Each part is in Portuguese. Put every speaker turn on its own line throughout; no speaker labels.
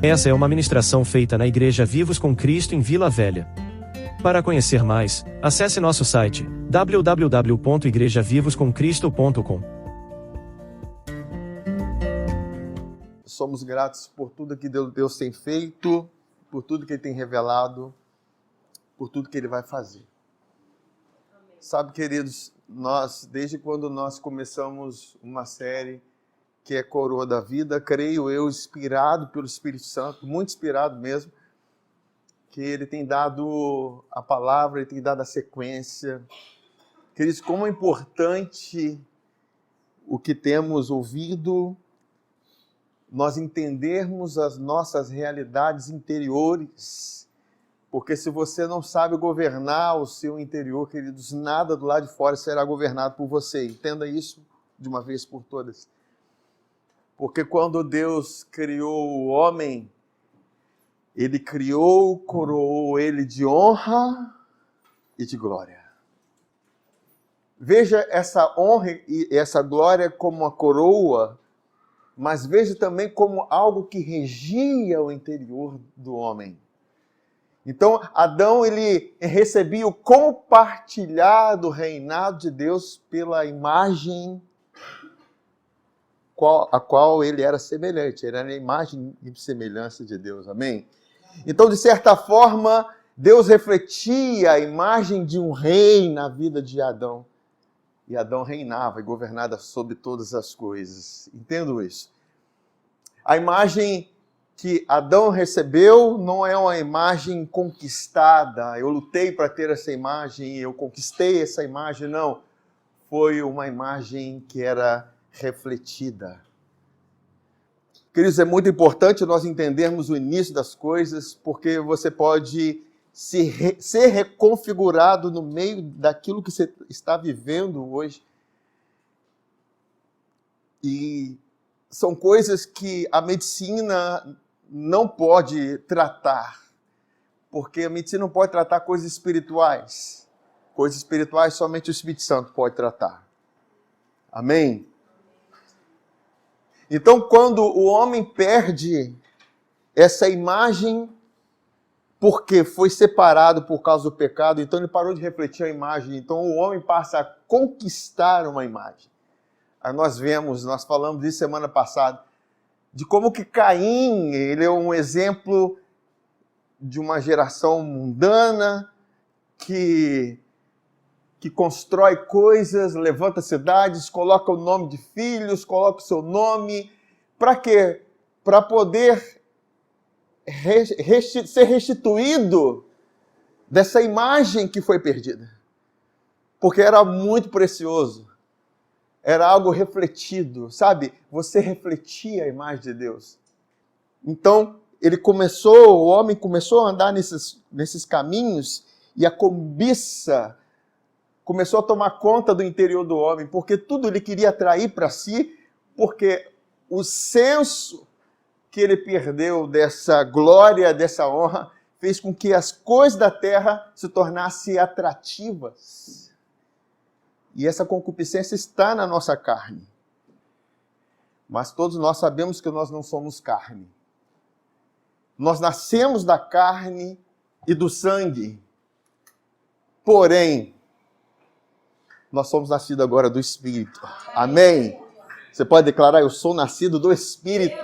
Essa é uma ministração feita na Igreja Vivos com Cristo em Vila Velha. Para conhecer mais, acesse nosso site www.igrejavivoscomcristo.com.
Somos gratos por tudo que Deus tem feito, por tudo que Ele tem revelado, por tudo que Ele vai fazer. Amém. Sabe, queridos, desde quando nós começamos uma série que é Coroa da Vida, creio eu, inspirado pelo Espírito Santo, muito inspirado mesmo, que Ele tem dado a palavra, Ele tem dado a sequência. Queridos, como é importante o que temos ouvido, nós entendermos as nossas realidades interiores, porque se você não sabe governar o seu interior, queridos, nada do lado de fora será governado por você. Entenda isso de uma vez por todas. Porque quando Deus criou o homem, Ele coroou ele de honra e de glória. Veja essa honra e essa glória como uma coroa, mas veja também como algo que regia o interior do homem. Então, Adão, ele recebia o compartilhar do reinado de Deus pela imagem a qual ele era semelhante. Ele era a imagem e semelhança de Deus. Amém? Então, de certa forma, Deus refletia a imagem de um rei na vida de Adão. E Adão reinava e governava sobre todas as coisas. Entendo isso. A imagem que Adão recebeu não é uma imagem conquistada. Eu lutei para ter essa imagem, eu conquistei essa imagem. Não. Foi uma imagem que era refletida. Queridos, é muito importante nós entendermos o início das coisas, porque você pode ser reconfigurado no meio daquilo que você está vivendo hoje. E são coisas que a medicina não pode tratar, porque a medicina não pode tratar coisas espirituais. Coisas espirituais somente o Espírito Santo pode tratar. Amém? Então, quando o homem perde essa imagem, porque foi separado por causa do pecado, então ele parou de refletir a imagem, então o homem passa a conquistar uma imagem. Aí nós falamos disso semana passada, de como que Caim, ele é um exemplo de uma geração mundana, que constrói coisas, levanta cidades, coloca o nome de filhos, coloca o seu nome. Para quê? Para poder ser restituído dessa imagem que foi perdida. Porque era muito precioso. Era algo refletido, sabe? Você refletia a imagem de Deus. Então, o homem começou a andar nesses caminhos e a cobiça começou a tomar conta do interior do homem, porque tudo ele queria atrair para si, porque o senso que ele perdeu dessa glória, dessa honra, fez com que as coisas da terra se tornassem atrativas. E essa concupiscência está na nossa carne. Mas todos nós sabemos que nós não somos carne. Nós nascemos da carne e do sangue. Porém, nós somos nascidos agora do Espírito. Amém? Você pode declarar, eu sou nascido do Espírito.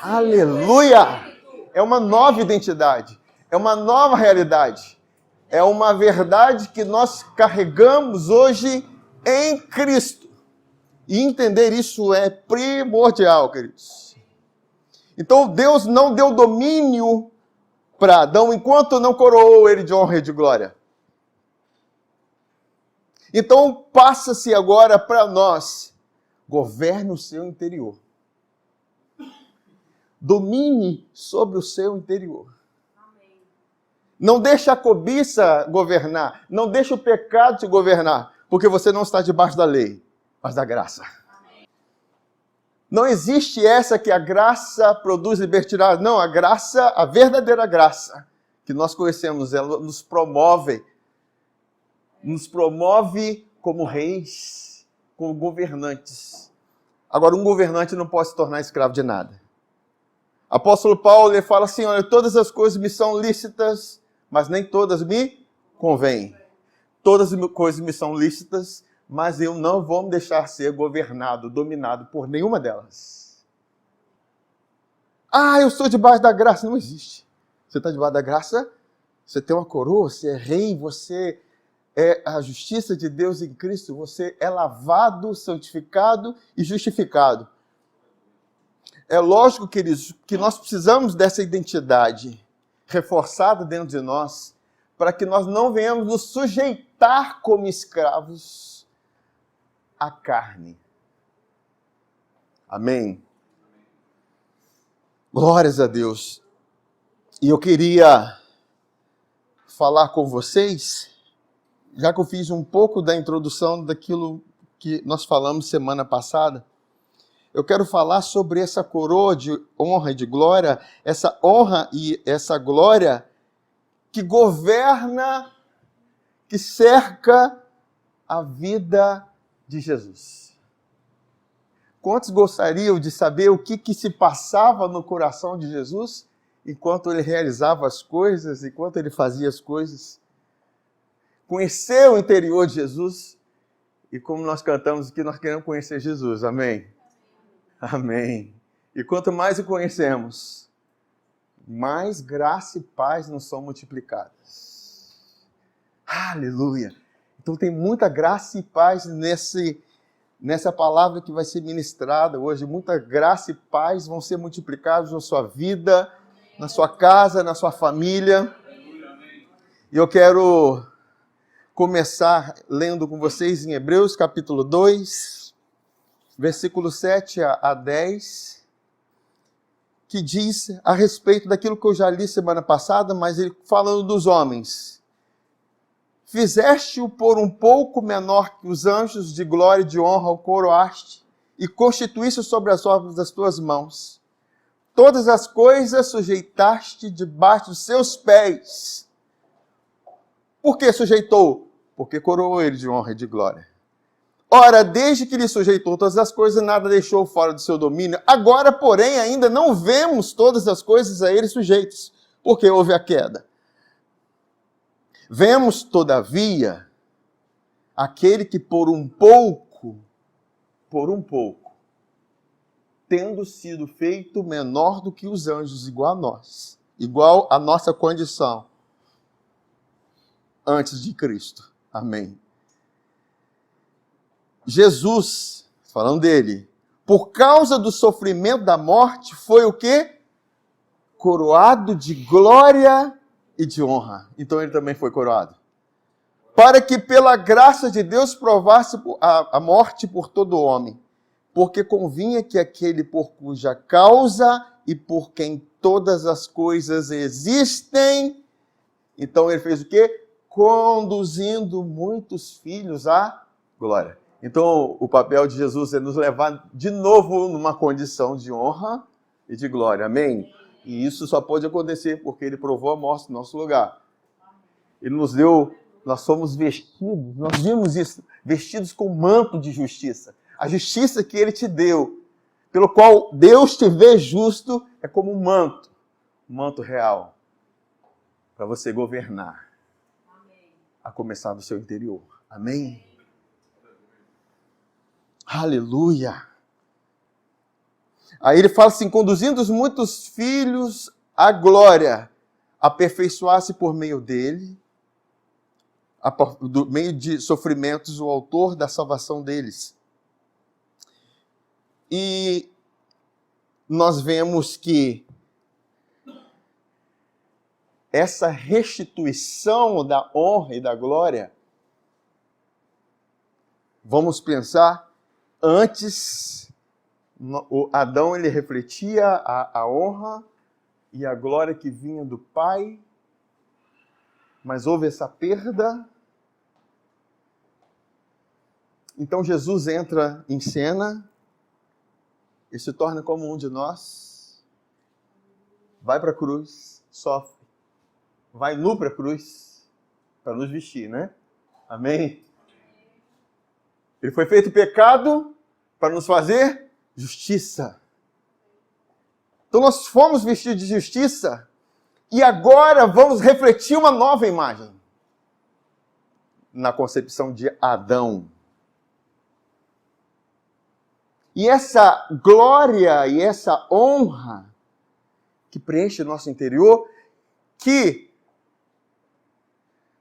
Aleluia! É uma nova identidade. É uma nova realidade. É uma verdade que nós carregamos hoje em Cristo. E entender isso é primordial, queridos. Então, Deus não deu domínio para Adão enquanto não coroou ele de honra e de glória. Então, passa-se agora para nós. Governe o seu interior. Domine sobre o seu interior. Amém. Não deixe a cobiça governar. Não deixe o pecado te governar. Porque você não está debaixo da lei, mas da graça. Amém. Não existe essa que a graça produz libertinagem. Não, a graça, a verdadeira graça que nós conhecemos, ela nos promove como reis, como governantes. Agora, um governante não pode se tornar escravo de nada. Apóstolo Paulo, ele fala assim, olha, todas as coisas me são lícitas, mas nem todas me convêm. Todas as coisas me são lícitas, mas eu não vou me deixar ser governado, dominado por nenhuma delas. Eu sou debaixo da graça. Não existe. Você está debaixo da graça, você tem uma coroa, você é rei, você é a justiça de Deus em Cristo, você é lavado, santificado e justificado. É lógico, queridos, que nós precisamos dessa identidade reforçada dentro de nós, para que nós não venhamos nos sujeitar como escravos à carne. Amém? Glórias a Deus. E eu queria falar com vocês, já que eu fiz um pouco da introdução daquilo que nós falamos semana passada, eu quero falar sobre essa coroa de honra e de glória, essa honra e essa glória que governa, que cerca a vida de Jesus. Quantos gostariam de saber o que se passava no coração de Jesus enquanto ele realizava as coisas, enquanto ele fazia as coisas? Conhecer o interior de Jesus, e como nós cantamos aqui, nós queremos conhecer Jesus, amém? Amém. E quanto mais o conhecemos, mais graça e paz nos são multiplicadas. Aleluia! Então tem muita graça e paz nessa palavra que vai ser ministrada hoje. Muita graça e paz vão ser multiplicados na sua vida, na sua casa, na sua família. E eu quero começar lendo com vocês em Hebreus capítulo 2, versículo 7 a 10, que diz a respeito daquilo que eu já li semana passada, mas ele falando dos homens. Fizeste-o por um pouco menor que os anjos, de glória e de honra o coroaste, e constituíste sobre as obras das tuas mãos. Todas as coisas sujeitaste debaixo dos seus pés. Por que sujeitou? Porque coroou ele de honra e de glória. Ora, desde que lhe sujeitou todas as coisas, nada deixou fora do seu domínio. Agora, porém, ainda não vemos todas as coisas a ele sujeitas, porque houve a queda. Vemos, todavia, aquele que por um pouco, tendo sido feito menor do que os anjos, igual a nós, igual à nossa condição, antes de Cristo. Amém. Jesus, falando dele, por causa do sofrimento da morte, foi o quê? Coroado de glória e de honra. Então ele também foi coroado. Para que pela graça de Deus provasse a morte por todo homem. Porque convinha que aquele por cuja causa e por quem todas as coisas existem, então ele fez o quê? Conduzindo muitos filhos à glória. Então, o papel de Jesus é nos levar de novo numa condição de honra e de glória. Amém? E isso só pode acontecer porque ele provou a morte no nosso lugar. Ele nos deu, nós somos vestidos, nós vimos isso, vestidos com manto de justiça. A justiça que ele te deu, pelo qual Deus te vê justo, é como um manto real, para você governar, a começar do seu interior. Amém? Aleluia! Aí ele fala assim, conduzindo os muitos filhos à glória, aperfeiçoar-se por meio dele, do meio de sofrimentos, o autor da salvação deles. E nós vemos que essa restituição da honra e da glória, vamos pensar, antes, o Adão ele refletia a honra e a glória que vinha do Pai, mas houve essa perda. Então Jesus entra em cena e se torna como um de nós, vai para a cruz, sofre, vai nu para a cruz, para nos vestir, né? Amém? Ele foi feito pecado para nos fazer justiça. Então nós fomos vestidos de justiça e agora vamos refletir uma nova imagem na concepção de Adão. E essa glória e essa honra que preenche o nosso interior, que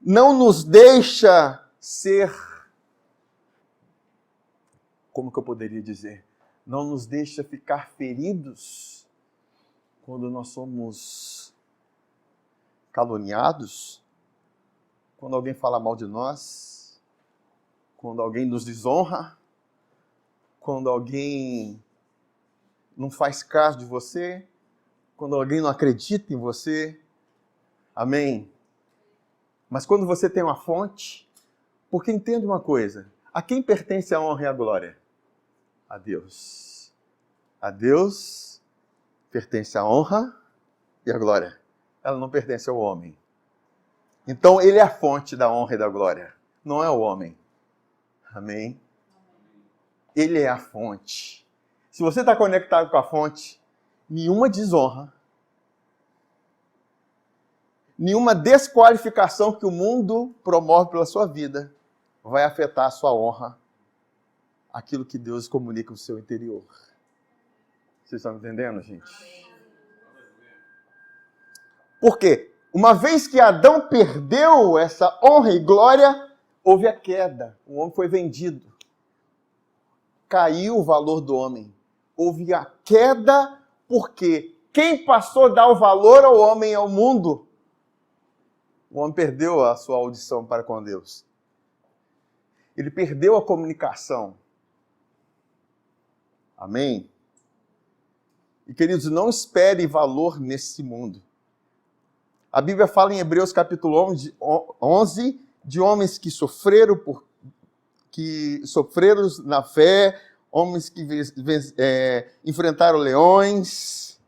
não nos deixa ser, como que eu poderia dizer? Não nos deixa ficar feridos quando nós somos caluniados, quando alguém fala mal de nós, quando alguém nos desonra, quando alguém não faz caso de você, quando alguém não acredita em você. Amém? Mas quando você tem uma fonte, porque entenda uma coisa, a quem pertence a honra e a glória? A Deus. A Deus pertence a honra e a glória. Ela não pertence ao homem. Então ele é a fonte da honra e da glória, não é o homem. Amém? Ele é a fonte. Se você está conectado com a fonte, nenhuma desonra, nenhuma desqualificação que o mundo promove pela sua vida vai afetar a sua honra, aquilo que Deus comunica no seu interior. Vocês estão entendendo, gente? Por quê? Uma vez que Adão perdeu essa honra e glória, houve a queda. O homem foi vendido. Caiu o valor do homem. Houve a queda porque quem passou a dar o valor ao homem e ao mundo, o homem perdeu a sua audição para com Deus. Ele perdeu a comunicação. Amém? E queridos, não espere valor nesse mundo. A Bíblia fala em Hebreus capítulo 11 de homens que sofreram na fé, homens que enfrentaram leões,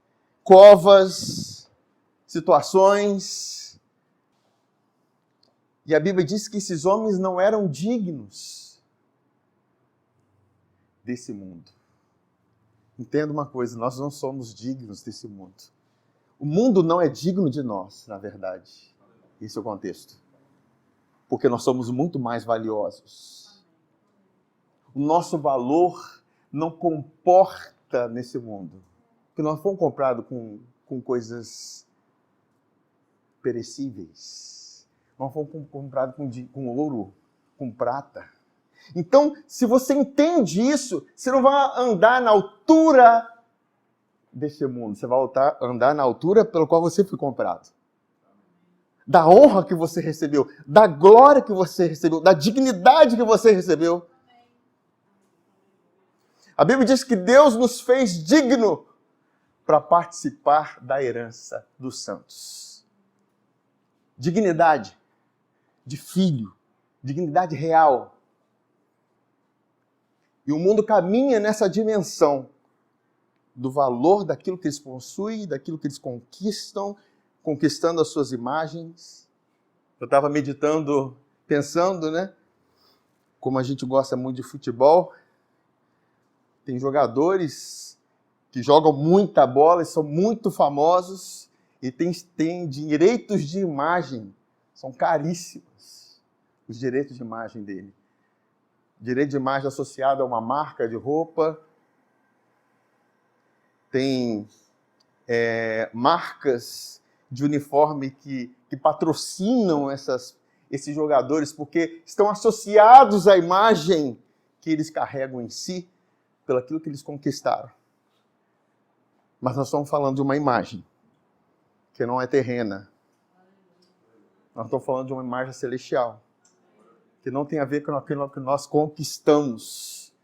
covas, situações. E a Bíblia diz que esses homens não eram dignos desse mundo. Entenda uma coisa, nós não somos dignos desse mundo. O mundo não é digno de nós, na verdade. Esse é o contexto. Porque nós somos muito mais valiosos. O nosso valor não comporta nesse mundo. Porque nós fomos comprados com coisas perecíveis. Nós fomos comprados com ouro, com prata. Então, se você entende isso, você não vai andar na altura desse mundo. Você vai andar na altura pelo qual você foi comprado. Da honra que você recebeu, da glória que você recebeu, da dignidade que você recebeu. A Bíblia diz que Deus nos fez digno para participar da herança dos santos. Dignidade de filho, dignidade real. E o mundo caminha nessa dimensão do valor daquilo que eles possuem, daquilo que eles conquistam, conquistando as suas imagens. Eu estava meditando, pensando, né? Como a gente gosta muito de futebol, tem jogadores que jogam muita bola e são muito famosos e tem direitos de imagem, são caríssimos os direitos de imagem dele. Direito de imagem associado a uma marca de roupa, tem marcas de uniforme que patrocinam esses jogadores porque estão associados à imagem que eles carregam em si, pelo aquilo que eles conquistaram. Mas nós estamos falando de uma imagem que não é terrena. Nós estamos falando de uma imagem celestial, que não tem a ver com aquilo que nós conquistamos.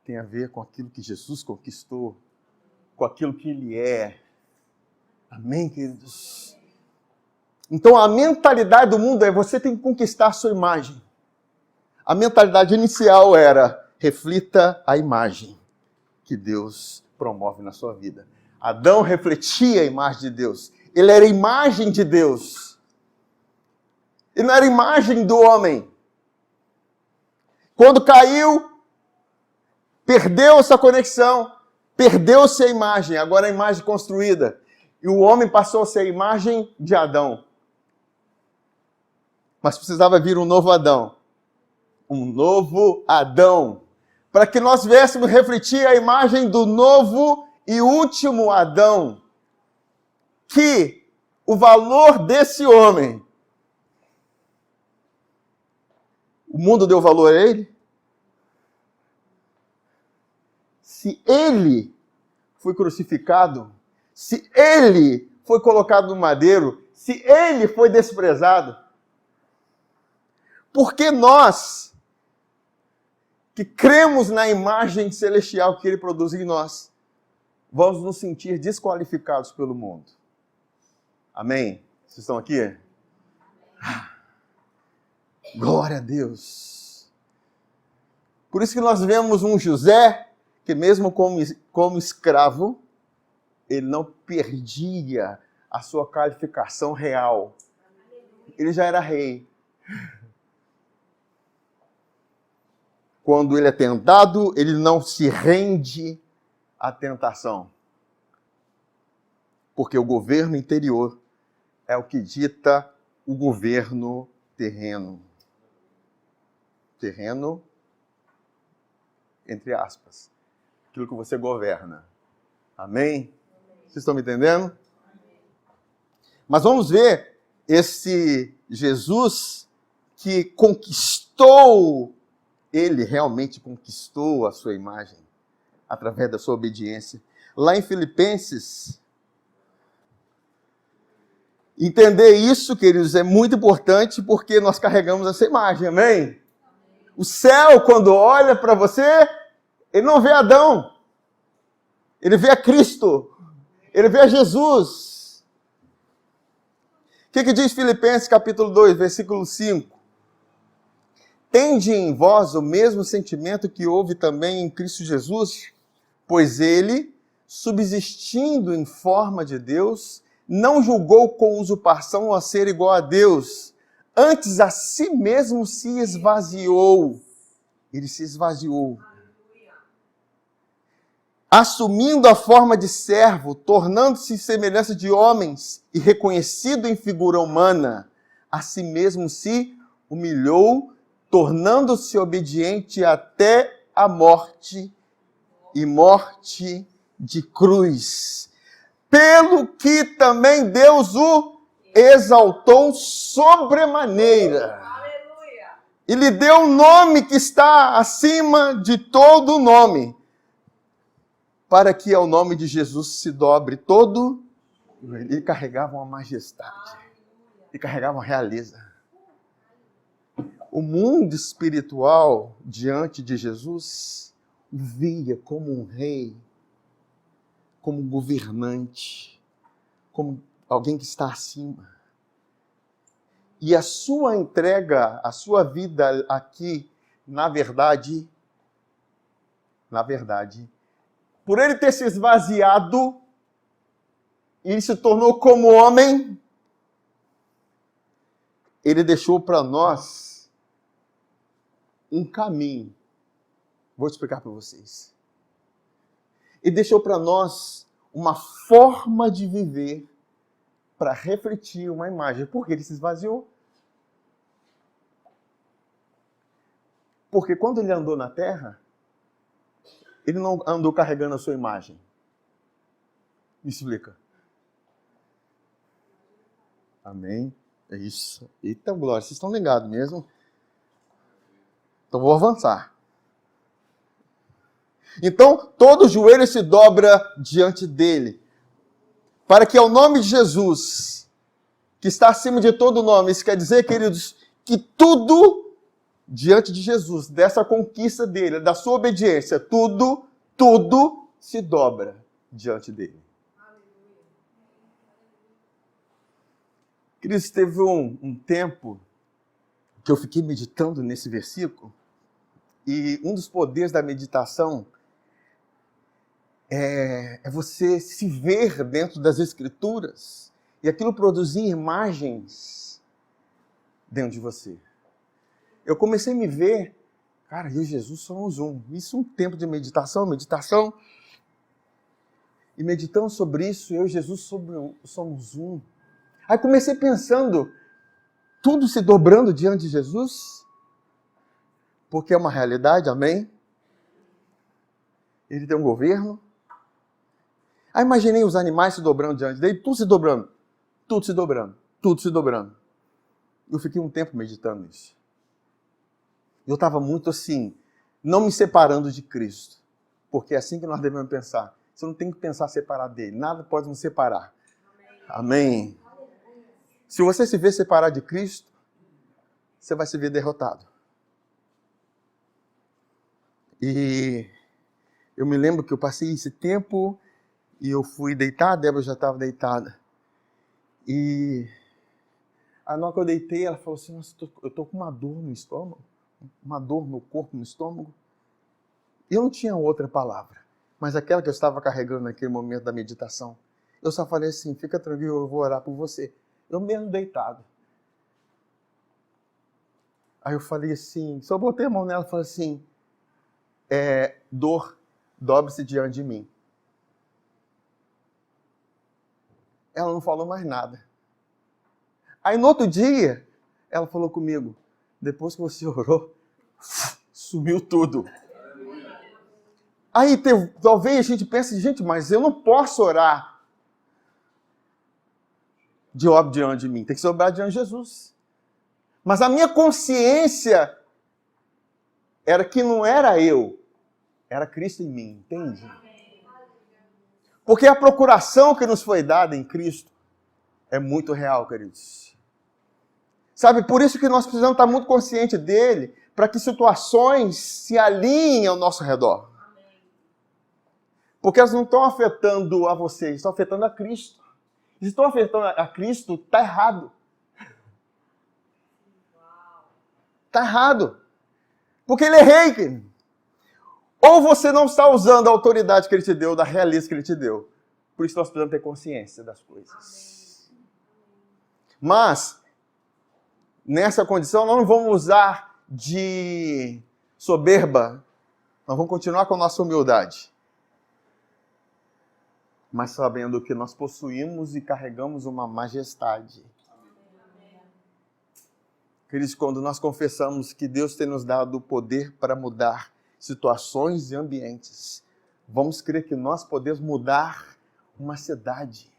Tem a ver com aquilo que Jesus conquistou, com aquilo que Ele é. Amém, queridos? Então a mentalidade do mundo é: você tem que conquistar a sua imagem. A mentalidade inicial era: reflita a imagem que Deus promove na sua vida. Adão refletia a imagem de Deus. Ele era a imagem de Deus. Ele não era a imagem do homem. Quando caiu, perdeu essa conexão, Perdeu-se a imagem, agora a imagem construída. E o homem passou a ser a imagem de Adão. Mas precisava vir um novo Adão. Um novo Adão. Para que nós viéssemos refletir a imagem do novo e último Adão. Que o valor desse homem, o mundo deu valor a ele? Se ele foi crucificado, se ele foi colocado no madeiro, se ele foi desprezado, por que nós, que cremos na imagem celestial que ele produz em nós, vamos nos sentir desqualificados pelo mundo? Amém? Vocês estão aqui? Glória a Deus. Por isso que nós vemos um José que mesmo como escravo, ele não perdia a sua qualificação real. Ele já era rei. Quando ele é tentado, ele não se rende à tentação. Porque o governo interior é o que dita o governo terreno. Terreno, entre aspas. Aquilo que você governa. Amém? Vocês estão me entendendo? Mas vamos ver esse Jesus que conquistou, ele realmente conquistou a sua imagem através da sua obediência. Lá em Filipenses, entender isso, queridos, é muito importante porque nós carregamos essa imagem, amém? O céu, quando olha para você, ele não vê Adão, ele vê a Cristo, ele vê a Jesus. O que diz Filipenses capítulo 2, versículo 5? Tende em vós o mesmo sentimento que houve também em Cristo Jesus, pois ele, subsistindo em forma de Deus, não julgou com usurpação a ser igual a Deus, antes a si mesmo se esvaziou. Ele se esvaziou. Assumindo a forma de servo, tornando-se em semelhança de homens e reconhecido em figura humana, a si mesmo se humilhou, tornando-se obediente até a morte e morte de cruz. Pelo que também Deus o exaltou sobremaneira. E lhe deu um nome que está acima de todo nome, para que ao nome de Jesus se dobre todo. Ele carregava uma majestade, ele carregava uma realeza. O mundo espiritual, diante de Jesus, o via como um rei, como um governante, como alguém que está acima. E a sua entrega, a sua vida aqui, na verdade, por ele ter se esvaziado, ele se tornou como homem, ele deixou para nós um caminho. Vou explicar para vocês. Ele deixou para nós uma forma de viver para refletir uma imagem. Por que ele se esvaziou? Porque quando ele andou na terra, ele não andou carregando a sua imagem. Me explica. Amém? É isso. Eita, glória. Vocês estão ligados mesmo? Então vou avançar. Então, todo joelho se dobra diante dele, para que ao nome de Jesus, que está acima de todo nome, isso quer dizer, queridos, que tudo diante de Jesus, dessa conquista dele, da sua obediência, tudo se dobra diante dele. Queridos, teve um tempo que eu fiquei meditando nesse versículo, e um dos poderes da meditação é você se ver dentro das Escrituras e aquilo produzir imagens dentro de você. Eu comecei a me ver, cara, eu e Jesus somos um. Isso é um tempo de meditação. E meditando sobre isso, eu e Jesus somos um. Aí comecei pensando, tudo se dobrando diante de Jesus, porque é uma realidade, amém? Ele tem um governo. Aí imaginei os animais se dobrando diante dele, tudo se dobrando, tudo se dobrando, tudo se dobrando. Eu fiquei um tempo meditando nisso. Eu estava muito assim, não me separando de Cristo, porque é assim que nós devemos pensar. Você não tem que pensar separado dele, nada pode nos separar. Amém. Se você se vê separado de Cristo, você vai se ver derrotado. E eu me lembro que eu passei esse tempo e eu fui deitar, a Débora já estava deitada. E a hora que eu deitei, ela falou assim, nossa, eu estou com uma dor no estômago, uma dor no corpo, no estômago. Eu não tinha outra palavra, mas aquela que eu estava carregando naquele momento da meditação. Eu só falei assim, fica tranquilo, eu vou orar por você. Eu mesmo deitado. Aí eu falei assim, só botei a mão nela e falei assim, dor, dobre-se diante de mim. Ela não falou mais nada. Aí no outro dia, ela falou comigo, depois que você orou, sumiu tudo. Aí talvez a gente pense, gente, mas eu não posso orar de óbvio diante de mim, tem que ser orar diante de Jesus. Mas a minha consciência era que não era eu, era Cristo em mim, entende? Porque a procuração que nos foi dada em Cristo é muito real, queridos. Sabe, por isso que nós precisamos estar muito conscientes dele, para que situações se alinhem ao nosso redor. Porque elas não estão afetando a vocês, estão afetando a Cristo. Se estão afetando a Cristo, está errado. Está errado. Porque ele é rei, querido. Ou você não está usando a autoridade que ele te deu, da realeza que ele te deu. Por isso nós precisamos ter consciência das coisas. Mas, nessa condição, nós não vamos usar de soberba. Nós vamos continuar com a nossa humildade. Mas sabendo que nós possuímos e carregamos uma majestade. Queridos, quando nós confessamos que Deus tem nos dado o poder para mudar situações e ambientes, vamos crer que nós podemos mudar uma cidade.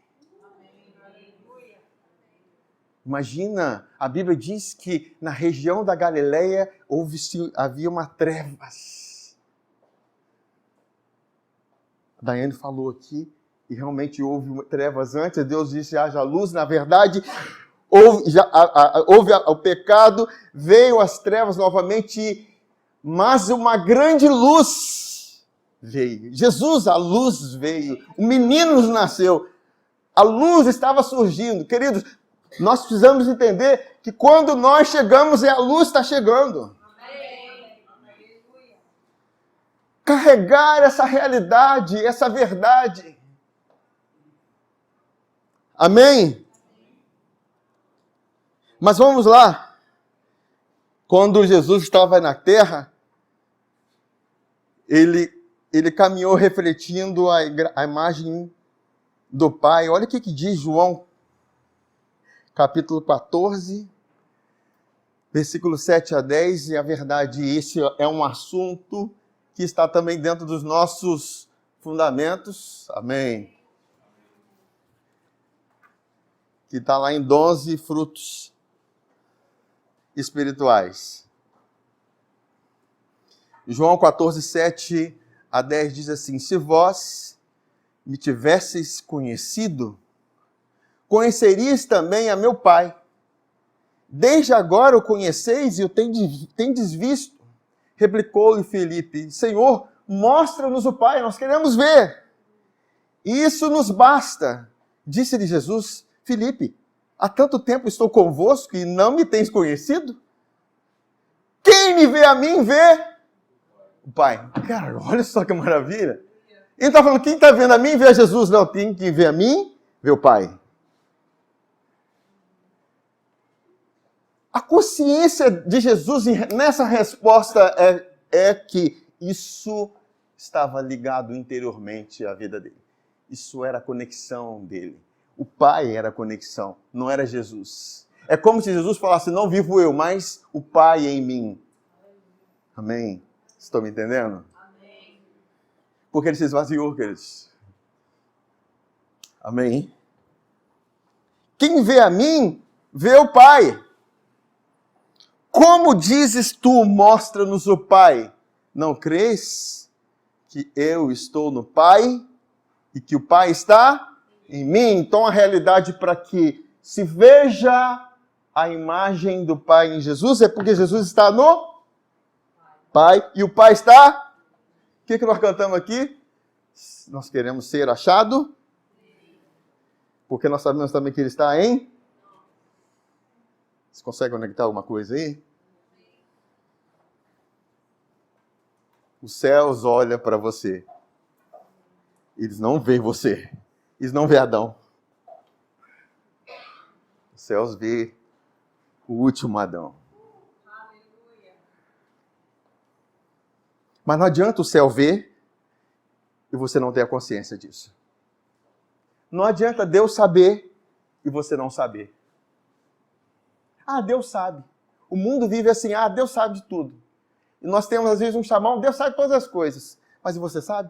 Imagina, a Bíblia diz que na região da Galileia havia uma trevas. A Daiane falou aqui, e realmente houve trevas antes, Deus disse, haja luz, na verdade, houve o pecado, veio as trevas novamente, mas uma grande luz veio. Jesus, a luz veio. O menino nos nasceu. A luz estava surgindo. Queridos, nós precisamos entender que quando nós chegamos, a luz está chegando. Amém. Carregar essa realidade, essa verdade. Amém? Mas vamos lá. Quando Jesus estava na terra, ele caminhou refletindo a imagem do Pai. Olha o que diz João, capítulo 14, versículo 7 a 10. E a verdade, esse é um assunto que está também dentro dos nossos fundamentos. Amém. Que está lá em 12 frutos espirituais. João 14, 7 a 10 diz assim, se vós me tivesseis conhecido, conhecerias também a meu Pai. Desde agora o conheceis e o tendes visto. Replicou-lhe Filipe, Senhor, mostra-nos o Pai, nós queremos ver. Isso nos basta. Disse-lhe Jesus, Filipe, há tanto tempo estou convosco e não me tens conhecido? Quem me vê a mim, vê o Pai. Cara, olha só que maravilha. Ele está falando, quem está vendo a mim, vê a Jesus. Não, tem que ver a mim, vê o Pai. A consciência de Jesus nessa resposta é que isso estava ligado interiormente à vida dele. Isso era a conexão dele. O Pai era a conexão, não era Jesus. É como se Jesus falasse, não vivo eu, mas o Pai em mim. Amém? Estão me entendendo? Amém. Porque ele se esvaziou, queridos. Amém? Quem vê a mim, vê o Pai. Como dizes tu, mostra-nos o Pai? Não crês que eu estou no Pai e que o Pai está em mim? Então a realidade para que se veja a imagem do Pai em Jesus é porque Jesus está no Pai e o Pai está... O que nós cantamos aqui? Nós queremos ser achado, porque nós sabemos também que Ele está em... Você consegue conectar alguma coisa aí? Os céus olham para você. Eles não veem você. Eles não veem Adão. Os céus veem o último Adão. Mas não adianta o céu ver e você não ter a consciência disso. Não adianta Deus saber e você não saber. Ah, Deus sabe. O mundo vive assim, Deus sabe de tudo. E nós temos às vezes um chamão, Deus sabe todas as coisas. Mas e você sabe?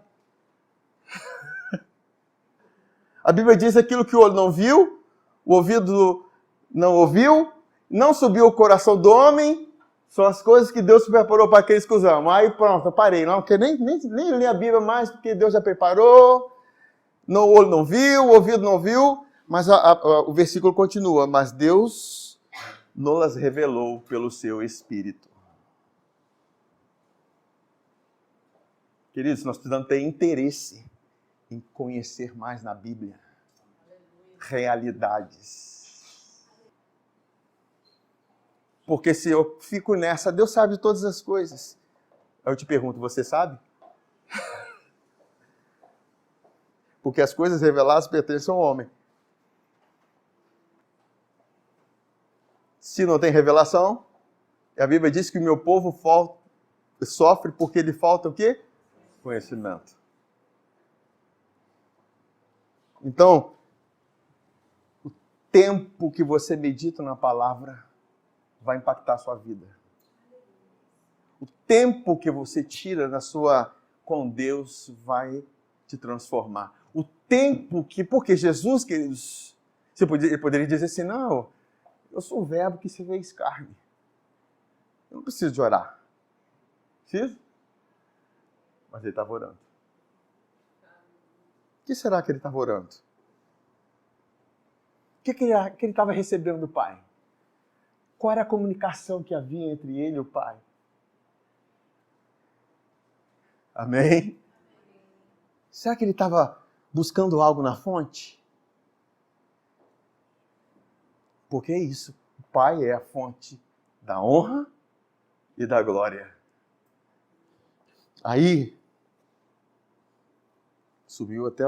A Bíblia diz aquilo que o olho não viu, o ouvido não ouviu, não subiu o coração do homem, são as coisas que Deus preparou para aqueles que os amam. Aí pronto, eu parei. Não, porque nem li a Bíblia mais, porque Deus já preparou. O olho não viu, o ouvido não viu. Mas o versículo continua. Mas Deus nos revelou pelo seu Espírito. Queridos, nós precisamos ter interesse em conhecer mais na Bíblia. Realidades. Porque se eu fico nessa, Deus sabe de todas as coisas. Eu te pergunto, você sabe? Porque as coisas reveladas pertencem ao homem. Se não tem revelação, a Bíblia diz que o meu povo sofre porque lhe falta o quê? Conhecimento. Então, o tempo que você medita na palavra vai impactar a sua vida. O tempo que você tira com Deus vai te transformar. O tempo que... Porque Jesus, queridos, ele poderia dizer assim, não, eu sou o verbo que se fez carne. Eu não preciso de orar. Preciso? Mas ele estava orando. O que será que ele estava orando? O que ele estava recebendo do Pai? Qual era a comunicação que havia entre ele e o Pai? Amém? Será que ele estava buscando algo na fonte? Porque é isso. O Pai é a fonte da honra e da glória. Aí, subiu até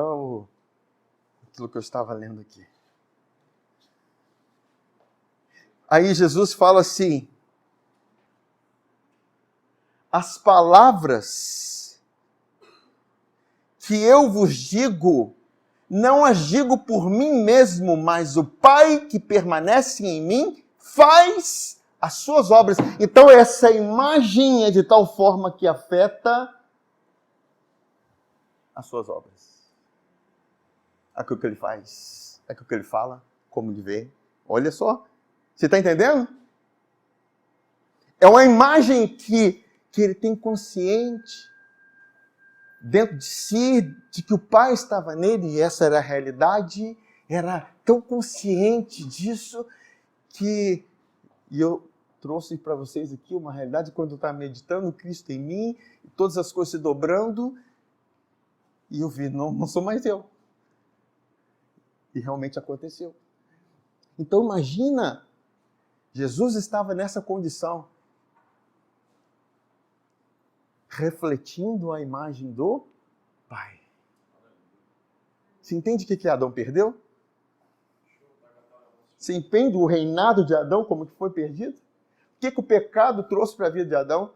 aquilo que eu estava lendo aqui. Aí Jesus fala assim, as palavras que eu vos digo, não as digo por mim mesmo, mas o Pai que permanece em mim faz as suas obras. Então essa imagem é de tal forma que afeta as suas obras. Aquilo que ele faz, aquilo que ele fala, como ele vê. Olha só. Você está entendendo? É uma imagem que ele tem consciente dentro de si, de que o Pai estava nele, e essa era a realidade, era tão consciente disso, e eu trouxe para vocês aqui uma realidade, quando eu estava meditando, Cristo em mim, todas as coisas se dobrando, e eu vi, não sou mais eu. E realmente aconteceu. Então imagina, Jesus estava nessa condição, refletindo a imagem do Pai. Você entende o que Adão perdeu? Você entende o reinado de Adão, como que foi perdido? O que o pecado trouxe para a vida de Adão?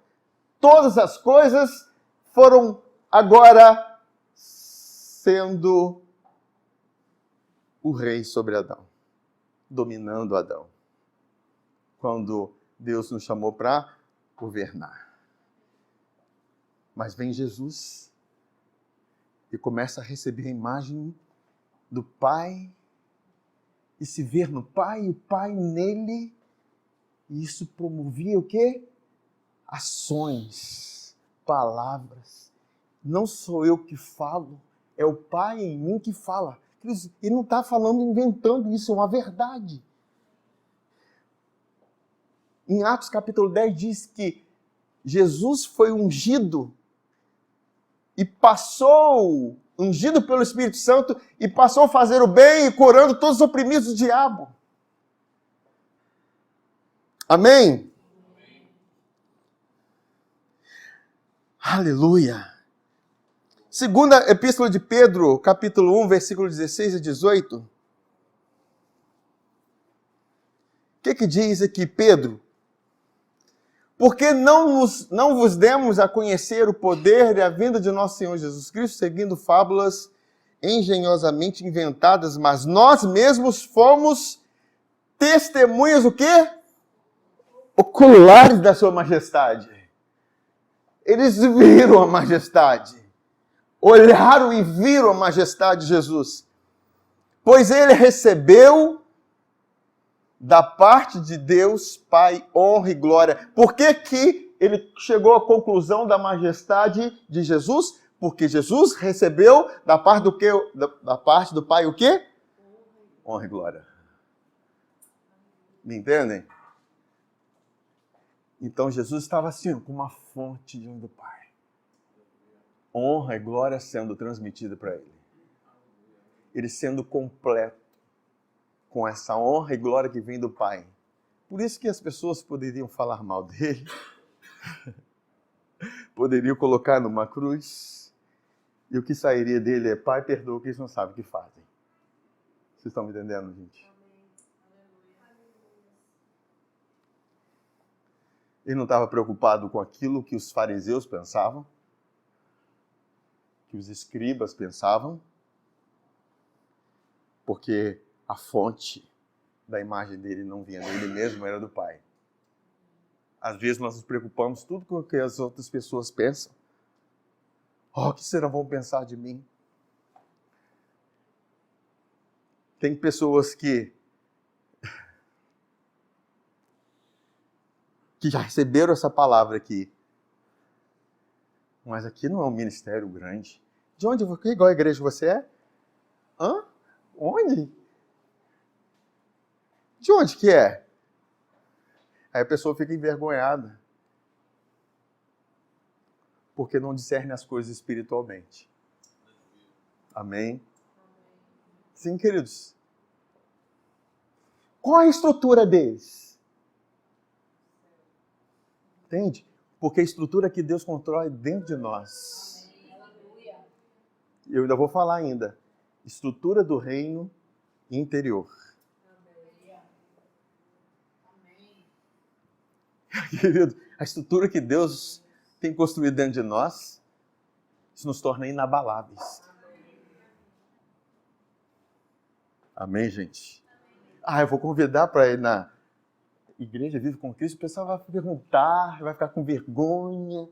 Todas as coisas foram agora sendo o rei sobre Adão, dominando Adão. Quando Deus nos chamou para governar. Mas vem Jesus e começa a receber a imagem do Pai e se ver no Pai e o Pai nele. E isso promovia o quê? Ações, palavras. Não sou eu que falo, é o Pai em mim que fala. Ele não está falando, inventando isso, é uma verdade. Em Atos capítulo 10 diz que Jesus foi ungido e passou, ungido pelo Espírito Santo, e passou a fazer o bem e curando todos os oprimidos do diabo. Amém? Aleluia! Segunda Epístola de Pedro, capítulo 1, versículo 16 a 18. O que diz aqui Pedro? Porque não vos demos a conhecer o poder e a vinda de nosso Senhor Jesus Cristo, seguindo fábulas engenhosamente inventadas, mas nós mesmos fomos testemunhas o quê? Oculares da sua majestade. Eles viram a majestade. Olharam e viram a majestade de Jesus. Pois ele recebeu da parte de Deus, Pai, honra e glória. Por que ele chegou à conclusão da majestade de Jesus? Porque Jesus recebeu da parte do quê? Da parte do Pai o quê? Honra e glória. Me entendem? Então Jesus estava assim, com uma fonte diante do Pai. Honra e glória sendo transmitida para ele. Ele sendo completo com essa honra e glória que vem do Pai. Por isso que as pessoas poderiam falar mal dele, poderiam colocar numa cruz, e o que sairia dele é: Pai, perdoa que eles não sabem o que fazem. Vocês estão me entendendo, gente? Ele não estava preocupado com aquilo que os fariseus pensavam, que os escribas pensavam, porque a fonte da imagem dele não vinha dele mesmo, era do Pai. Às vezes nós nos preocupamos tudo com o que as outras pessoas pensam. Oh, o que será vão pensar de mim? Tem pessoas que já receberam essa palavra aqui. Mas aqui não é um ministério grande. De onde? Igual a igreja você é? Hã? Onde? De onde que é? Aí a pessoa fica envergonhada. Porque não discerne as coisas espiritualmente. Amém? Sim, queridos. Qual a estrutura deles? Entende? Porque a estrutura que Deus controla é dentro de nós. Eu ainda vou falar ainda. Estrutura do reino interior. Querido, a estrutura que Deus tem construído dentro de nós, isso nos torna inabaláveis. Amém, gente? Eu vou convidar para ir na Igreja Vive com Cristo, o pessoal vai perguntar, vai ficar com vergonha,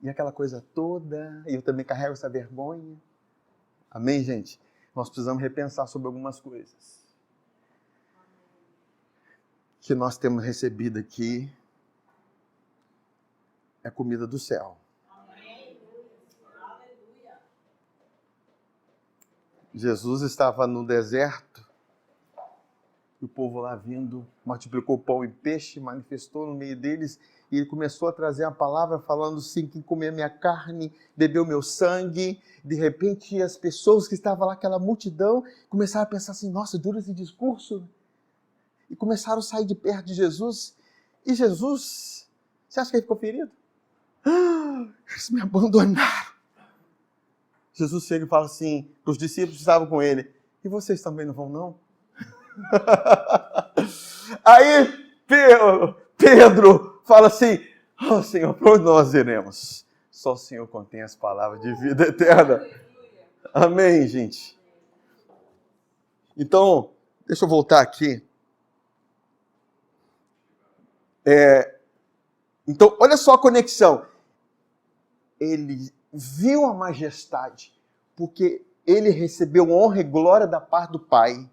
e aquela coisa toda, e eu também carrego essa vergonha. Amém, gente? Nós precisamos repensar sobre algumas coisas que nós temos recebido aqui. É comida do céu. Jesus estava no deserto, e o povo lá vindo, multiplicou pão e peixe, manifestou no meio deles, e ele começou a trazer a palavra falando assim: quem comer minha carne, bebeu meu sangue. De repente as pessoas que estavam lá, aquela multidão, começaram a pensar assim: nossa, dura esse discurso. E começaram a sair de perto de Jesus. E Jesus, você acha que ele ficou ferido? Eles me abandonaram. Jesus chega e fala assim para os discípulos que estavam com ele: e vocês também não vão, não? Aí Pedro fala assim: oh, Senhor, para onde nós iremos? Só o Senhor contém as palavras de vida eterna. Amém, gente? Então, deixa eu voltar aqui. Então, olha só a conexão. Ele viu a majestade, porque ele recebeu honra e glória da parte do Pai.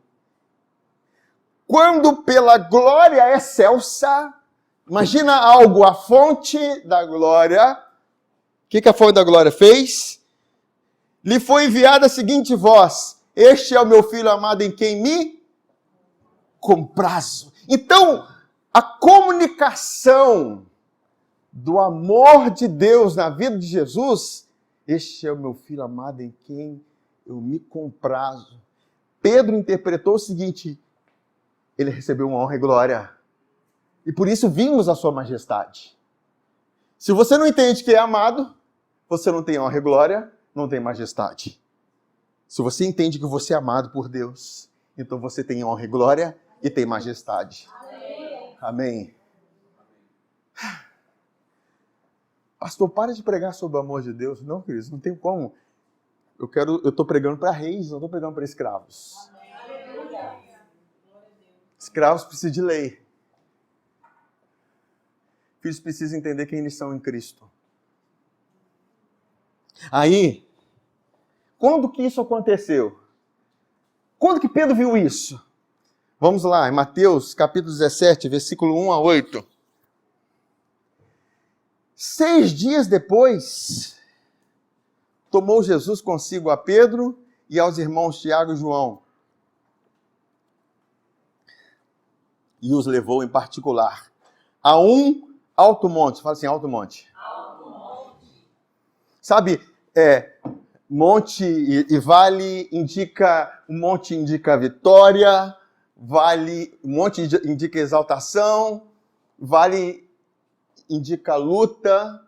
Quando pela glória excelsa, imagina algo, a fonte da glória, o que a fonte da glória fez? Lhe foi enviada a seguinte voz: este é o meu filho amado em quem me comprazo. Então, a comunicação do amor de Deus na vida de Jesus, este é o meu filho amado em quem eu me comprazo. Pedro interpretou o seguinte: ele recebeu uma honra e glória, e por isso vimos a sua majestade. Se você não entende que é amado, você não tem honra e glória, não tem majestade. Se você entende que você é amado por Deus, então você tem honra e glória e tem majestade. Amém. Pastor, para de pregar sobre o amor de Deus. Não, queridos, não tem como. Eu estou pregando para reis, não estou pregando para escravos. Escravos precisam de lei. Filhos precisam entender quem eles são em Cristo. Aí, quando que isso aconteceu? Quando que Pedro viu isso? Vamos lá, em Mateus capítulo 17, versículo 1 a 8. 6 dias depois, tomou Jesus consigo a Pedro e aos irmãos Tiago e João, e os levou em particular a um alto monte. Fala assim, alto monte. Alto monte. Sabe, monte e vale indica, um monte indica vitória, vale, um monte indica exaltação, vale indica luta.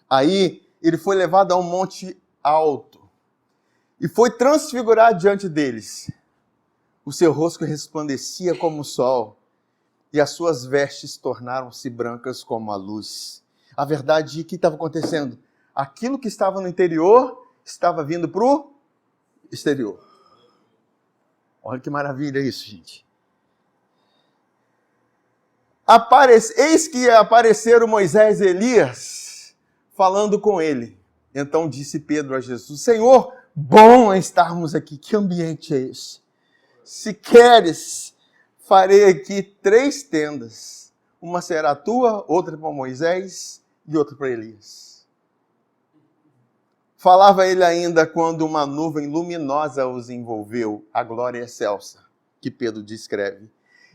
Aí ele foi levado a um monte alto e foi transfigurado diante deles. O seu rosto resplandecia como o sol, e as suas vestes tornaram-se brancas como a luz. A verdade é que estava acontecendo? Aquilo que estava no interior estava vindo para o exterior. Olha que maravilha isso, gente. Eis que apareceram Moisés e Elias falando com ele. Então disse Pedro a Jesus: Senhor, bom é estarmos aqui. Que ambiente é esse? Se queres, farei aqui 3 tendas. Uma será tua, outra para Moisés e outra para Elias. Falava ele ainda quando uma nuvem luminosa os envolveu, a glória excelsa, que Pedro descreve.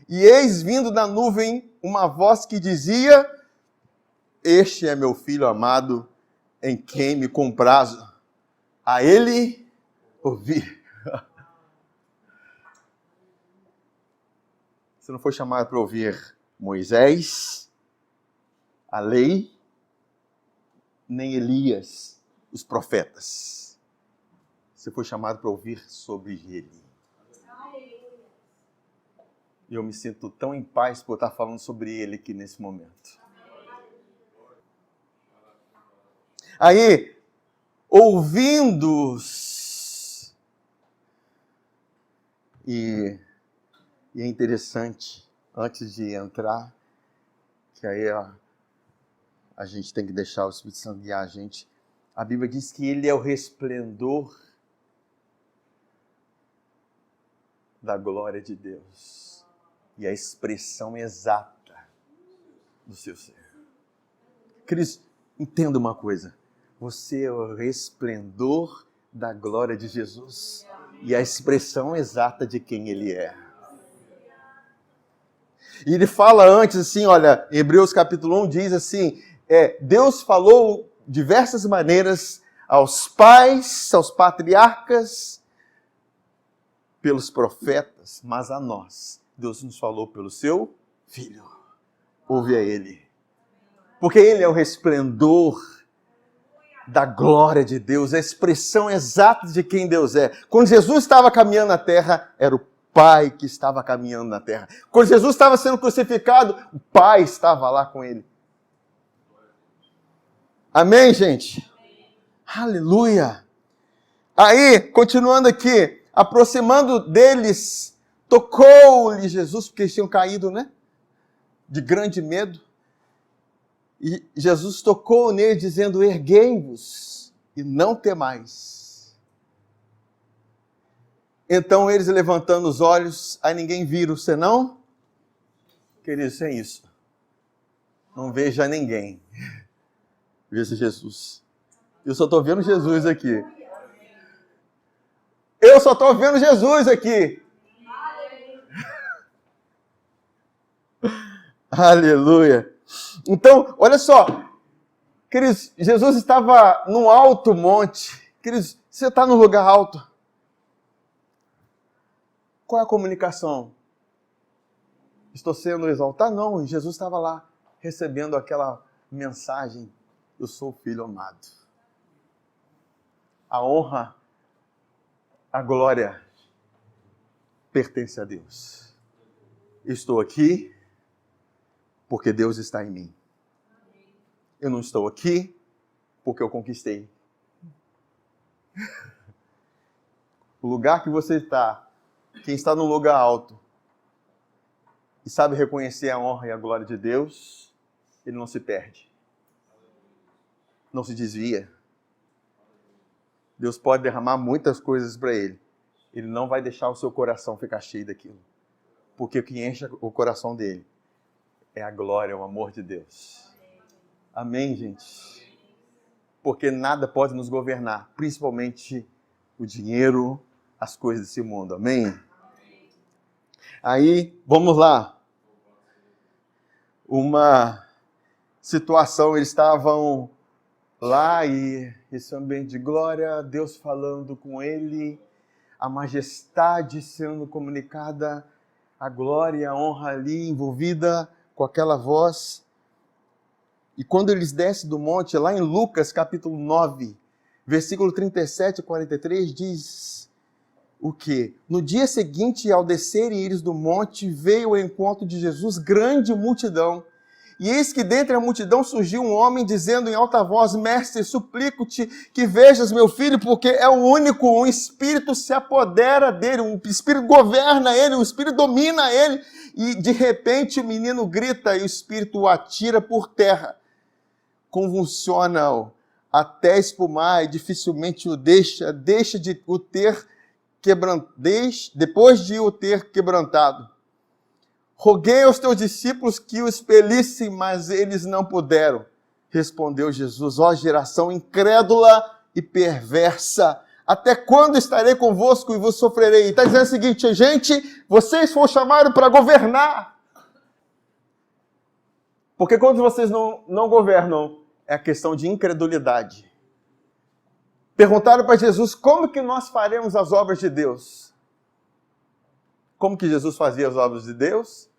E eis vindo da nuvem uma voz que dizia: este é meu filho amado, em quem me comprazo. A ele ouvi. Você não foi chamado para ouvir Moisés, a lei, nem Elias, os profetas. Você foi chamado para ouvir sobre ele. E eu me sinto tão em paz por estar falando sobre ele aqui nesse momento. Aí, ouvindo-os, e é interessante, antes de entrar, que aí a gente tem que deixar o Espírito Santo guiar a gente. A Bíblia diz que ele é o resplendor da glória de Deus e a expressão exata do seu ser. Cristo, entenda uma coisa. Você é o resplendor da glória de Jesus e a expressão exata de quem ele é. E ele fala antes assim, olha, Hebreus capítulo 1 diz assim, Deus falou diversas maneiras aos pais, aos patriarcas, pelos profetas, mas a nós, Deus nos falou pelo seu Filho. Ouve a ele. Porque ele é o resplendor da glória de Deus, a expressão exata de quem Deus é. Quando Jesus estava caminhando na terra, era o Pai que estava caminhando na terra. Quando Jesus estava sendo crucificado, o Pai estava lá com ele. Amém, gente? Aleluia! Aí, continuando aqui, aproximando deles, tocou-lhe Jesus, porque eles tinham caído, né? De grande medo. E Jesus tocou nele, dizendo: erguei-vos e não temais. Então eles, levantando os olhos, aí ninguém viram, senão, queridos, é isso. Não veja ninguém. Veja Jesus. Eu só estou vendo Jesus aqui. Eu só estou vendo Jesus aqui. Aleluia. Então, olha só. Queridos, Jesus estava num alto monte. Queridos, você está num lugar alto. Qual é a comunicação? Estou sendo exaltado? Não, Jesus estava lá, recebendo aquela mensagem: eu sou o Filho amado. A honra, a glória pertence a Deus. Estou aqui porque Deus está em mim. Eu não estou aqui porque eu conquistei. O lugar que você está, quem está num lugar alto e sabe reconhecer a honra e a glória de Deus, ele não se perde. Não se desvia. Deus pode derramar muitas coisas para ele. Ele não vai deixar o seu coração ficar cheio daquilo. Porque o que enche o coração dele é a glória, o amor de Deus. Amém, gente? Porque nada pode nos governar, principalmente o dinheiro, as coisas desse mundo. Amém? Aí, vamos lá. Uma situação, eles estavam lá e esse ambiente de glória, Deus falando com ele, a majestade sendo comunicada, a glória e a honra ali envolvida com aquela voz. E quando eles descem do monte, lá em Lucas capítulo 9, versículo 37 e 43, diz o quê? No dia seguinte, ao descerem eles do monte, veio ao encontro de Jesus grande multidão. E eis que dentre a multidão surgiu um homem dizendo em alta voz: Mestre, suplico-te que vejas meu filho, porque é o único, um espírito se apodera dele, um espírito governa ele, um espírito domina ele. E de repente o menino grita e o espírito o atira por terra, convulsiona-o até espumar e dificilmente o deixa de o ter depois de o ter quebrantado. Roguei aos teus discípulos que o expelissem, mas eles não puderam. Respondeu Jesus: ó geração incrédula e perversa, até quando estarei convosco e vos sofrerei? Está dizendo o seguinte: gente, vocês foram chamados para governar. Porque quando vocês não governam, é a questão de incredulidade. Perguntaram para Jesus: como que nós faremos as obras de Deus? Como que Jesus fazia as obras de Deus?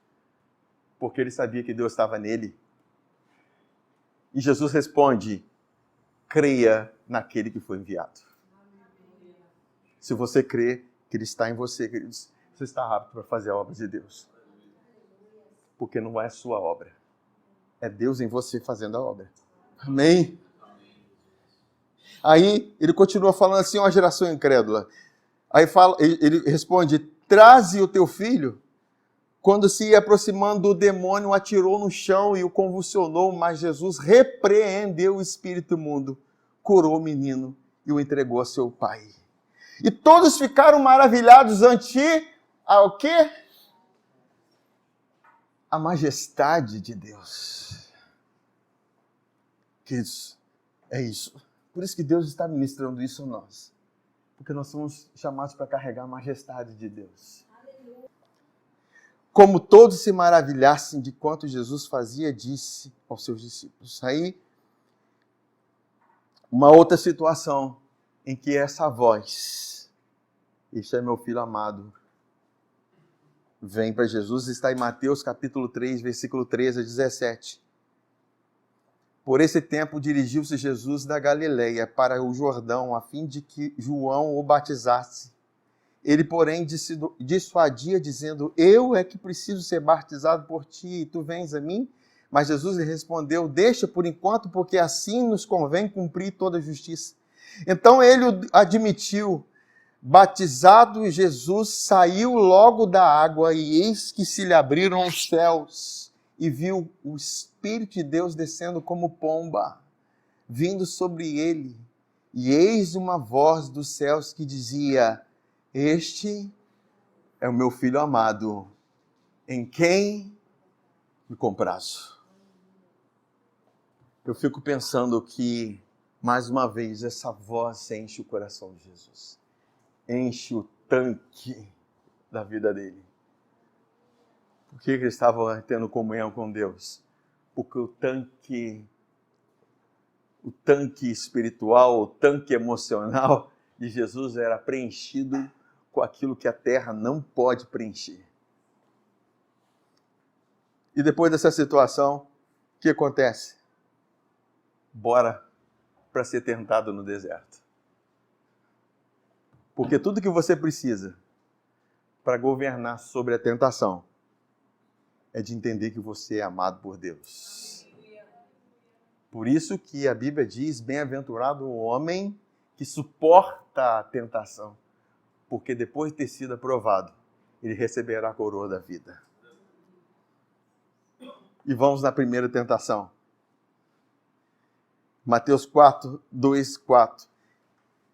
Porque ele sabia que Deus estava nele. E Jesus responde: creia naquele que foi enviado. Se você crê que ele está em você, queridos, você está apto para fazer a obra de Deus. Porque não é a sua obra. É Deus em você fazendo a obra. Amém? Aí ele continua falando assim: ó geração incrédula. Aí ele responde: traze o teu filho. Quando se ia aproximando, o demônio o atirou no chão e o convulsionou, mas Jesus repreendeu o espírito imundo, curou o menino e o entregou a seu pai. E todos ficaram maravilhados ante o quê? A majestade de Deus. Queridos, é isso. Por isso que Deus está ministrando isso a nós. Porque nós somos chamados para carregar a majestade de Deus. Como todos se maravilhassem de quanto Jesus fazia, disse aos seus discípulos. Aí, uma outra situação em que essa voz, este é meu filho amado, vem para Jesus, está em Mateus capítulo 3, versículo 13 a 17. Por esse tempo dirigiu-se Jesus da Galileia para o Jordão, a fim de que João o batizasse. Ele, porém, dissuadia, dizendo: eu é que preciso ser batizado por ti, e tu vens a mim? Mas Jesus lhe respondeu: deixa por enquanto, porque assim nos convém cumprir toda a justiça. Então ele o admitiu, batizado Jesus, saiu logo da água, e eis que se lhe abriram os céus, e viu o Espírito de Deus descendo como pomba, vindo sobre ele. E eis uma voz dos céus que dizia: este é o meu Filho amado, em quem me comprazo. Eu fico pensando que, mais uma vez, essa voz enche o coração de Jesus. Enche o tanque da vida dele. Por que ele estava tendo comunhão com Deus? Porque o tanque espiritual, o tanque emocional de Jesus era preenchido com aquilo que a terra não pode preencher. E depois dessa situação, o que acontece? Bora para ser tentado no deserto. Porque tudo que você precisa para governar sobre a tentação é de entender que você é amado por Deus. Por isso que a Bíblia diz: bem-aventurado o homem que suporta a tentação, porque depois de ter sido aprovado, ele receberá a coroa da vida. E vamos na primeira tentação. Mateus 4, 2, 4.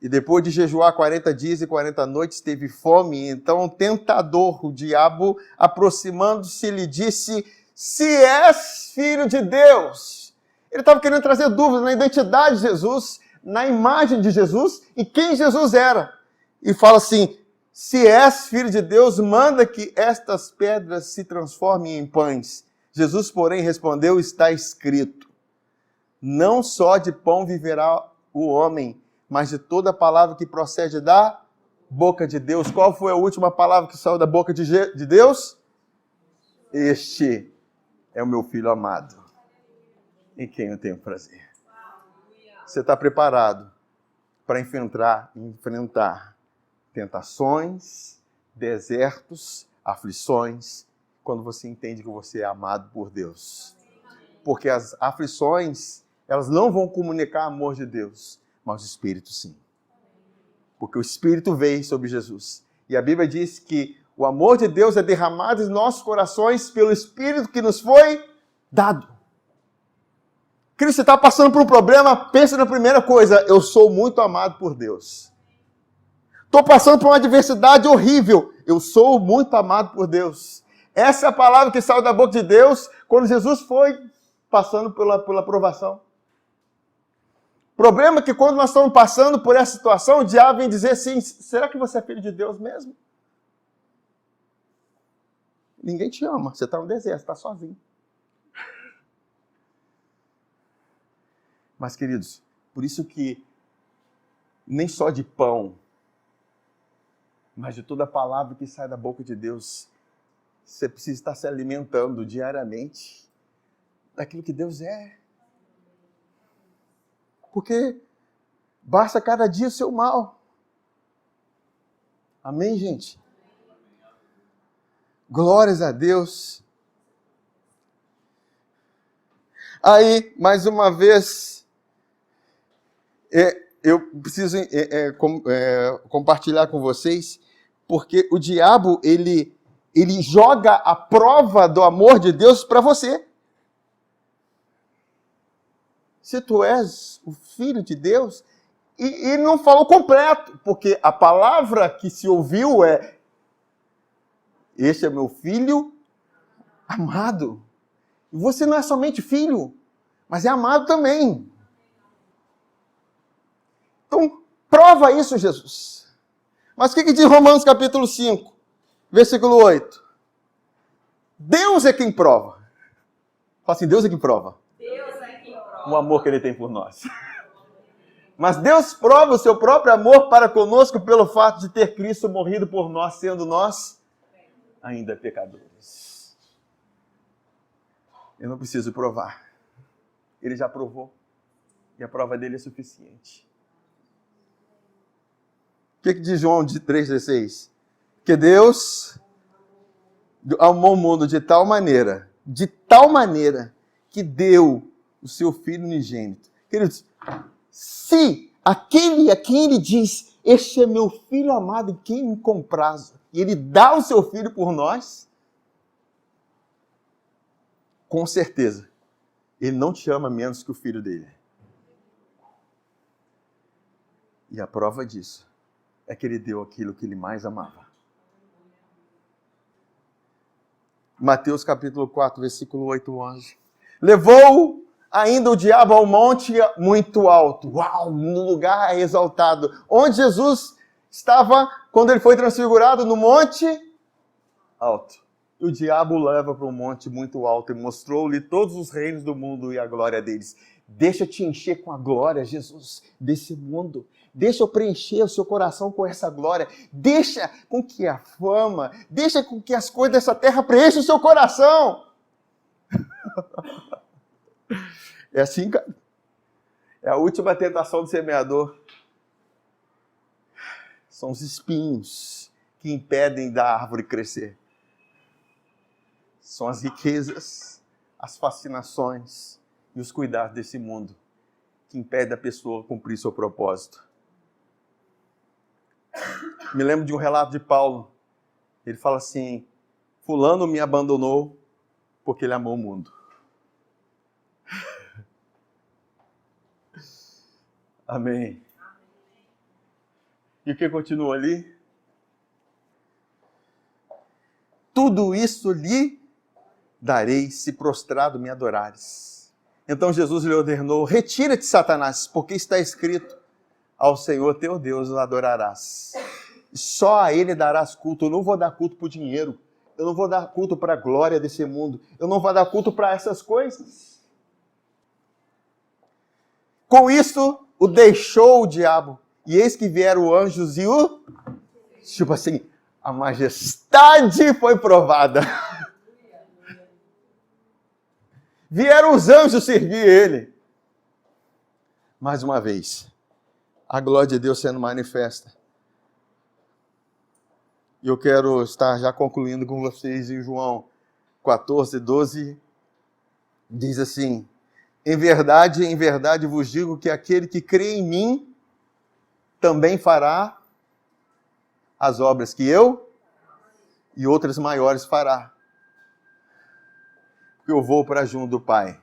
E depois de jejuar 40 dias e 40 noites, teve fome. Então o tentador, o diabo, aproximando-se, lhe disse: se és filho de Deus. Ele estava querendo trazer dúvidas na identidade de Jesus, na imagem de Jesus e quem Jesus era. E fala assim: se és filho de Deus, manda que estas pedras se transformem em pães. Jesus, porém, respondeu: está escrito: não só de pão viverá o homem, mas de toda palavra que procede da boca de Deus. Qual foi a última palavra que saiu da boca de Deus? Este é o meu Filho amado, em quem eu tenho prazer. Você está preparado para enfrentar tentações, desertos, aflições, quando você entende que você é amado por Deus? Porque as aflições, elas não vão comunicar amor de Deus, mas o Espírito sim. Porque o Espírito veio sobre Jesus. E a Bíblia diz que o amor de Deus é derramado em nossos corações pelo Espírito que nos foi dado. Cristo, você está passando por um problema, pensa na primeira coisa: eu sou muito amado por Deus. Estou passando por uma adversidade horrível, eu sou muito amado por Deus. Essa é a palavra que saiu da boca de Deus quando Jesus foi passando pela provação. O problema é que quando nós estamos passando por essa situação, o diabo vem dizer assim: será que você é filho de Deus mesmo? Ninguém te ama, você está no deserto, está sozinho. Mas, queridos, por isso que nem só de pão, mas de toda a palavra que sai da boca de Deus, você precisa estar se alimentando diariamente daquilo que Deus é. Porque basta cada dia o seu mal. Amém, gente? Glórias a Deus. Aí, mais uma vez, eu preciso compartilhar com vocês, porque o diabo, ele joga a prova do amor de Deus para você. Se tu és o Filho de Deus, e não falou completo, porque a palavra que se ouviu é: este é meu Filho amado. E você não é somente filho, mas é amado também. Então, prova isso, Jesus. Mas o que diz Romanos capítulo 5, versículo 8? Deus é quem prova. Fala assim: Deus é quem prova. O amor que Ele tem por nós. Mas Deus prova o seu próprio amor para conosco pelo fato de ter Cristo morrido por nós, sendo nós ainda pecadores. Eu não preciso provar. Ele já provou. E a prova dele é suficiente. O que diz João 3,16? Que Deus amou o mundo de tal maneira, que deu o seu Filho unigênito. Queridos, se aquele a quem ele diz: este é meu filho amado em quem me comprazo, e ele dá o seu filho por nós, com certeza, ele não te ama menos que o filho dele. E a prova disso é que ele deu aquilo que ele mais amava. Mateus capítulo 4, versículo 8, 11. Levou ainda o diabo ao monte muito alto. Uau, no lugar exaltado. Onde Jesus estava quando ele foi transfigurado? No monte alto. E o diabo o leva para um monte muito alto e mostrou-lhe todos os reinos do mundo e a glória deles. Deixa te encher com a glória, Jesus, desse mundo. Deixa eu preencher o seu coração com essa glória. Deixa com que a fama, deixa com que as coisas dessa terra preencham o seu coração. É assim, cara. É a última tentação do semeador. São os espinhos que impedem da árvore crescer. São as riquezas, as fascinações e os cuidados desse mundo que impedem a pessoa cumprir seu propósito. Me lembro de um relato de Paulo. Ele fala assim: fulano me abandonou porque ele amou o mundo. Amém. E o que continua ali? Tudo isso lhe darei se prostrado me adorares. Então Jesus lhe ordenou: retira-te, Satanás, porque está escrito: ao Senhor teu Deus o adorarás. Só a Ele darás culto. Eu não vou dar culto por dinheiro. Eu não vou dar culto para a glória desse mundo. Eu não vou dar culto para essas coisas. Com isso, o deixou o diabo. E eis que vieram anjos e o... Tipo assim, a majestade foi provada. Vieram os anjos servir ele. Mais uma vez, a glória de Deus sendo manifesta. E eu quero estar já concluindo com vocês em João 14, 12. Diz assim: em verdade vos digo que aquele que crê em mim também fará as obras que eu e outras maiores fará. Porque eu vou para junto do Pai.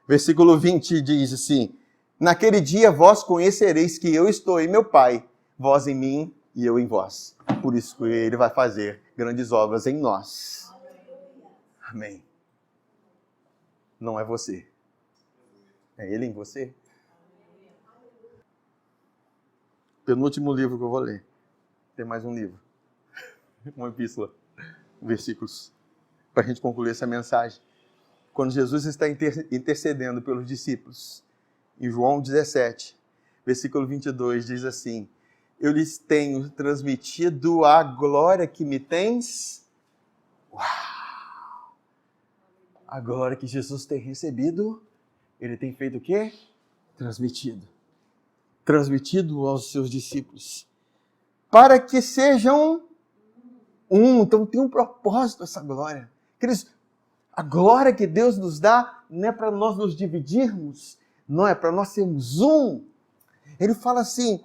Versículo 20 diz assim: naquele dia vós conhecereis que eu estou em meu Pai, vós em mim e eu em vós. Por isso que Ele vai fazer grandes obras em nós. Amém. Não é você. É Ele em você. Penúltimo livro que eu vou ler. Tem mais um livro. Uma epístola. Versículos. Para a gente concluir essa mensagem. Quando Jesus está intercedendo pelos discípulos, em João 17, versículo 22, diz assim: eu lhes tenho transmitido a glória que me tens. Uau! A glória que Jesus tem recebido, Ele tem feito o quê? Transmitido. Transmitido aos seus discípulos. Para que sejam um. Então tem um propósito essa glória. Queridos, a glória que Deus nos dá não é para nós nos dividirmos, não é para nós sermos um. Ele fala assim: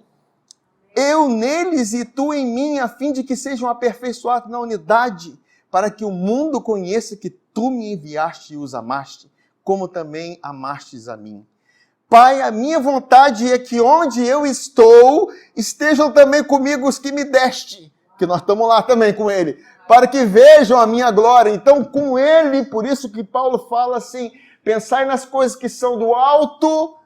eu neles e tu em mim, a fim de que sejam aperfeiçoados na unidade, para que o mundo conheça que tu me enviaste e os amaste, como também amastes a mim. Pai, a minha vontade é que onde eu estou, estejam também comigo os que me deste, que nós estamos lá também com Ele, para que vejam a minha glória. Então, com Ele, por isso que Paulo fala assim: pensai nas coisas que são do alto,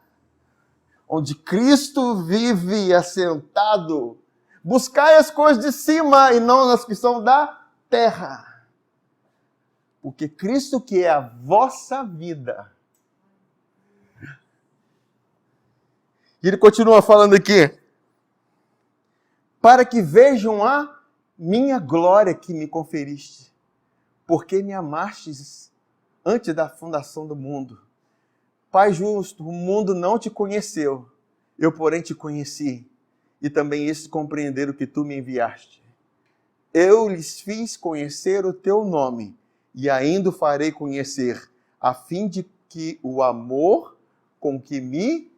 onde Cristo vive assentado. Buscai as coisas de cima e não as que são da terra. Porque Cristo, que é a vossa vida. E ele continua falando aqui: para que vejam a minha glória que me conferiste, porque me amastes antes da fundação do mundo. Pai justo, o mundo não te conheceu, eu porém te conheci, e também estes compreenderam que tu me enviaste. Eu lhes fiz conhecer o teu nome, e ainda o farei conhecer, a fim de que o amor com que me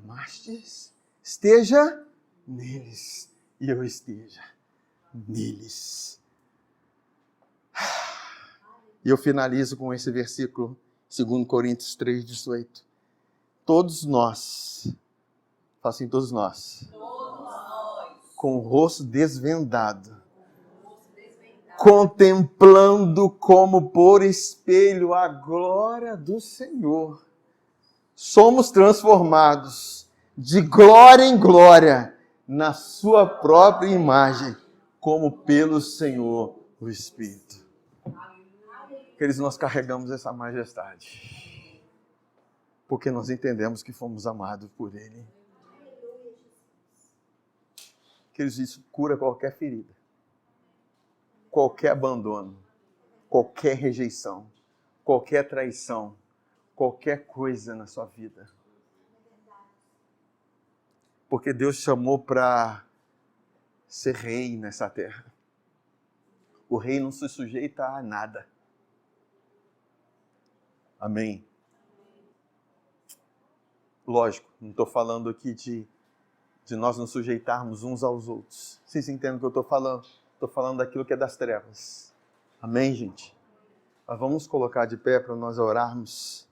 amastes esteja neles e eu esteja neles. E eu finalizo com esse versículo, 2 Coríntios 3,18. Todos nós, fala assim, todos nós, com o rosto desvendado, contemplando como por espelho a glória do Senhor, somos transformados de glória em glória na sua própria imagem, como pelo Senhor o Espírito. Queridos, nós carregamos essa majestade, porque nós entendemos que fomos amados por Ele. Queridos, isso cura qualquer ferida, qualquer abandono, qualquer rejeição, qualquer traição, qualquer coisa na sua vida. Porque Deus chamou para ser rei nessa terra. O rei não se sujeita a nada. Amém? Lógico, não estou falando aqui de nós nos sujeitarmos uns aos outros. Vocês entendem o que eu estou falando? Estou falando daquilo que é das trevas. Amém, gente? Mas vamos colocar de pé para nós orarmos.